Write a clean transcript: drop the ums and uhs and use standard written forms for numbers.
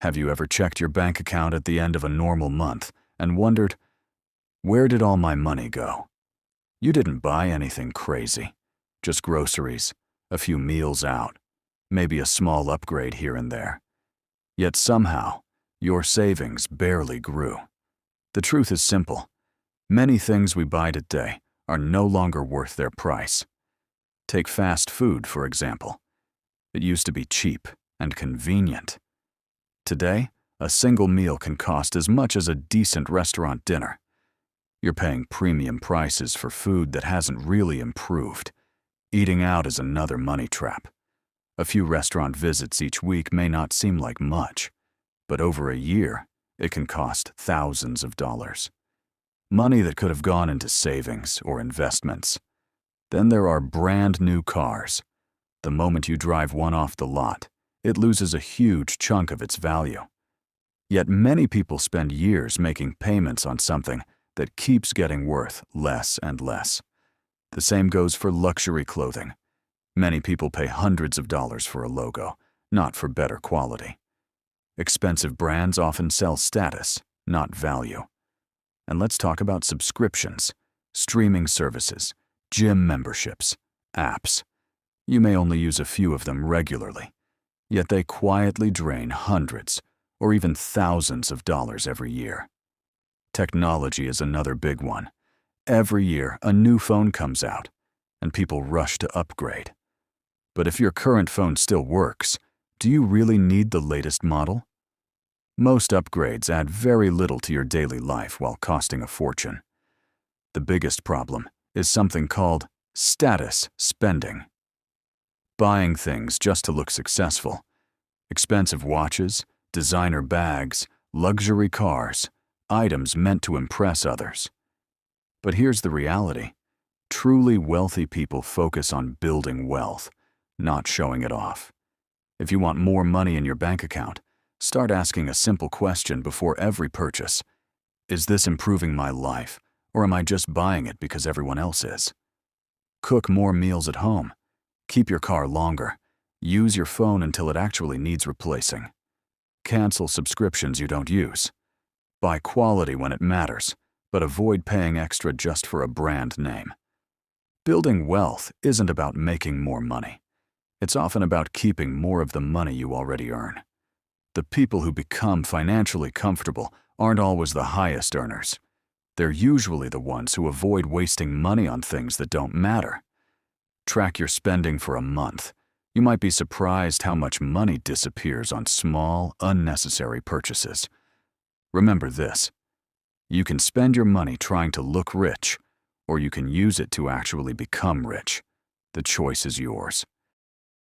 Have you ever checked your bank account at the end of a normal month and wondered, where did all my money go? You didn't buy anything crazy, just groceries, a few meals out, maybe a small upgrade here and there. Yet somehow, your savings barely grew. The truth is simple. Many things we buy today are no longer worth their price. Take fast food, for example. It used to be cheap and convenient. Today, a single meal can cost as much as a decent restaurant dinner. You're paying premium prices for food that hasn't really improved. Eating out is another money trap. A few restaurant visits each week may not seem like much, but over a year, it can cost thousands of dollars. Money that could have gone into savings or investments. Then there are brand new cars. The moment you drive one off the lot, it loses a huge chunk of its value. Yet many people spend years making payments on something that keeps getting worth less and less. The same goes for luxury clothing. Many people pay hundreds of dollars for a logo, not for better quality. Expensive brands often sell status, not value. And let's talk about subscriptions, streaming services, gym memberships, apps. You may only use a few of them regularly, yet they quietly drain hundreds or even thousands of dollars every year. Technology is another big one. Every year, a new phone comes out, and people rush to upgrade. But if your current phone still works, do you really need the latest model? Most upgrades add very little to your daily life while costing a fortune. The biggest problem is something called status spending. Buying things just to look successful. Expensive watches, designer bags, luxury cars, items meant to impress others. But here's the reality. Truly wealthy people focus on building wealth, not showing it off. If you want more money in your bank account, start asking a simple question before every purchase. Is this improving my life, or am I just buying it because everyone else is? Cook more meals at home. Keep your car longer. Use your phone until it actually needs replacing. Cancel subscriptions you don't use. Buy quality when it matters, but avoid paying extra just for a brand name. Building wealth isn't about making more money. It's often about keeping more of the money you already earn. The people who become financially comfortable aren't always the highest earners. They're usually the ones who avoid wasting money on things that don't matter. Track your spending for a month. You might be surprised how much money disappears on small, unnecessary purchases. Remember this. You can spend your money trying to look rich, or you can use it to actually become rich. The choice is yours.